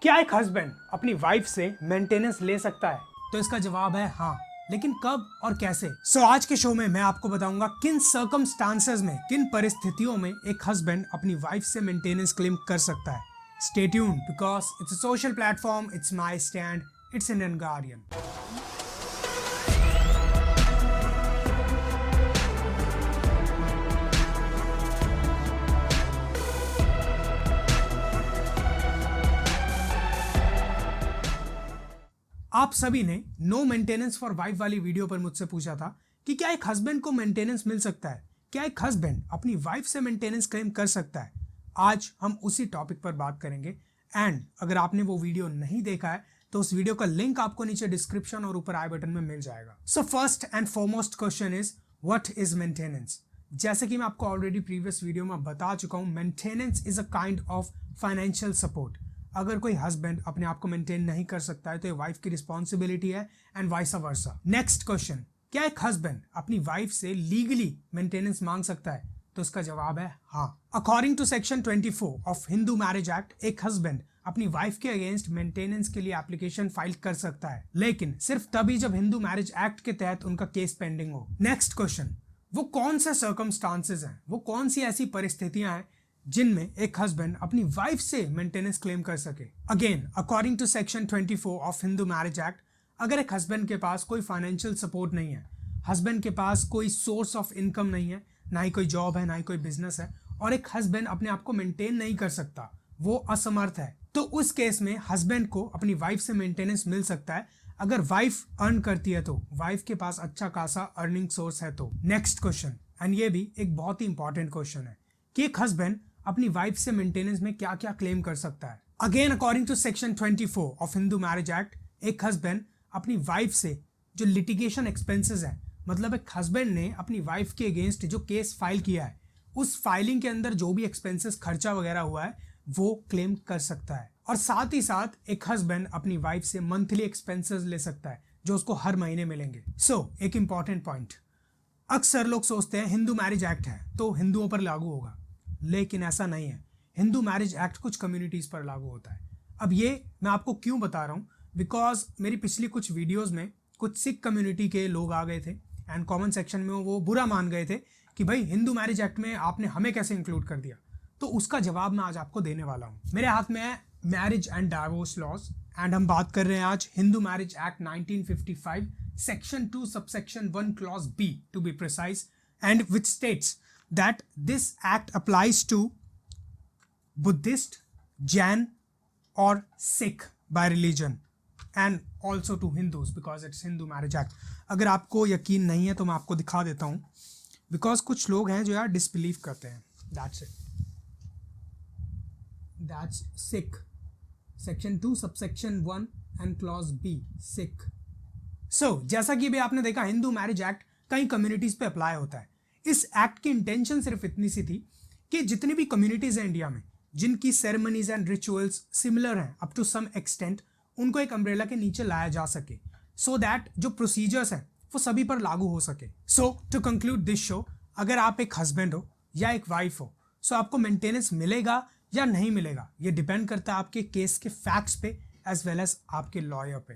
क्या एक हस्बैंड अपनी वाइफ से मेंटेनेंस ले सकता है? तो इसका जवाब है हाँ, लेकिन कब और कैसे? आज के शो में मैं आपको बताऊंगा किन सर्कमस्टांसेस में, किन परिस्थितियों में एक हस्बैंड अपनी वाइफ से मेंटेनेंस क्लेम कर सकता है। Stay tuned because it's a social platform, it's my stand, it's Indian guardian. आप सभी ने नो मेंटेनेंस फॉर वाइफ वाली वीडियो पर मुझसे पूछा था कि क्या एक हस्बैंड को मेंटेनेंस मिल सकता है, क्या एक हस्बैंड अपनी वाइफ से मेंटेनेंस क्लेम कर सकता है। आज हम उसी टॉपिक पर बात करेंगे। एंड अगर आपने वो वीडियो नहीं देखा है तो उस वीडियो का लिंक आपको नीचे डिस्क्रिप्शन और ऊपर आई बटन में मिल जाएगा। So first and foremost question is what is maintenance. जैसे कि मैं आपको ऑलरेडी प्रीवियस वीडियो में बता चुका हूं, maintenance is a kind of financial support. अगर कोई हस्बैंड अपने आप को मेंटेन नहीं कर सकता है तो ये वाइफ की रिस्पॉन्सिबिलिटी है and vice versa. Next question, क्या एक हस्बैंड अपनी वाइफ से लीगली मेंटेनेंस मांग सकता है? तो इसका जवाब है हाँ। According to section 24 of Hindu marriage act, एक हस्बैंड अपनी वाइफ के अगेंस्ट मेंटेनेंस के लिए एप्लीकेशन फाइल कर सकता है, लेकिन सिर्फ तभी जब हिंदू मैरिज एक्ट के तहत उनका केस पेंडिंग हो। नेक्स्ट क्वेश्चन, वो कौन से सर्कमस्टांसेस हैं, वो कौन सी ऐसी परिस्थितियां हैं जिनमें एक हस्बैंड अपनी वाइफ से मेंटेनेंस क्लेम कर सके। Again according to section 24 of Hindu marriage act, अगर एक हस्बैंड के पास कोई फाइनेंशियल सपोर्ट नहीं है, हस्बैंड के पास कोई सोर्स ऑफ इनकम नहीं है, ना ही कोई जॉब है, ना ही कोई बिजनेस है, और एक हस्बैंड अपने आप को मेंटेन नहीं कर सकता, वो असमर्थ है, तो उस केस में हस्बैंड को अपनी वाइफ से मेंटेनेंस मिल सकता है। अगर वाइफ अर्न करती है तो, वाइफ के पास अच्छा खासा अर्निंग सोर्स है तो। नेक्स्ट क्वेश्चन, एंड ये भी एक बहुत ही इंपॉर्टेंट क्वेश्चन है कि एक हस्बैंड अपनी वाइफ से मेंटेनेंस में क्या क्या क्लेम कर सकता है। Again according to section 24 of Hindu marriage act, एक हस्बैंड अपनी वाइफ से जो लिटिगेशन एक्सपेंसेस है, मतलब एक हस्बैंड ने अपनी वाइफ के अगेंस्ट जो केस फाइल किया है, उस फाइलिंग के अंदर जो भी एक्सपेंसेस खर्चा वगैरह हुआ है वो क्लेम कर सकता है। और साथ ही साथ एक हस्बैंड अपनी वाइफ से मंथली एक्सपेंसेस ले सकता है जो उसको हर महीने मिलेंगे। एक इंपॉर्टेंट पॉइंट, अक्सर लोग सोचते हैं हिंदू मैरिज एक्ट है तो हिंदुओं पर लागू होगा, लेकिन ऐसा नहीं है। हिंदू मैरिज एक्ट कुछ कम्युनिटीज पर लागू होता है। अब ये मैं आपको क्यों बता रहा हूँ, बिकॉज मेरी पिछली कुछ वीडियोस में कुछ सिख कम्युनिटी के लोग आ गए थे एंड कमेंट सेक्शन में वो बुरा मान गए थे कि भाई हिंदू मैरिज एक्ट में आपने हमें कैसे इंक्लूड कर दिया। तो उसका जवाब मैं आज आपको देने वाला हूँ। मेरे हाथ में है marriage and divorce laws, and हम बात कर रहे हैं आज Hindu marriage act 1955 section 2 subsection 1 clause B to be precise, and which states that this act applies to Buddhist, Jain or Sikh by religion and also to Hindus because it's Hindu Marriage Act। अगर आपको यकीन नहीं है तो मैं आपको दिखा देता हूँ, बिकॉज कुछ लोग हैं जो यार डिसबिलीव करते हैं। That's it, that's Sikh, section 2 subsection 1 and clause B, Sikh। जैसा कि भी आपने देखा, हिंदू मैरिज एक्ट कई कम्युनिटीज पे अप्लाई होता है। इस एक्ट की इंटेंशन सिर्फ इतनी सी थी कि जितनी भी कम्युनिटीज हैं इंडिया में जिनकी सेरेमनीज एंड रिचुअल्स सिमिलर हैं अप टू सम एक्सटेंट, उनको एक अम्ब्रेला के नीचे लाया जा सके, सो दैट जो प्रोसीजर्स हैं वो सभी पर लागू हो सके। टू कंक्लूड दिस शो, अगर आप एक हस्बैंड हो या एक वाइफ हो, आपको मेंटेनेंस मिलेगा या नहीं मिलेगा ये डिपेंड करता है आपके केस के फैक्ट्स पे as well as आपके lawyer पे।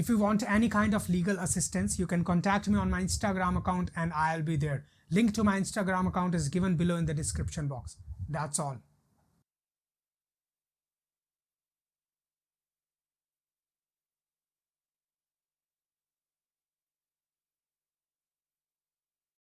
If you want any kind of legal assistance, you can contact me on my Instagram account and I'll be there. Link to my Instagram account is given below in the description box. That's all.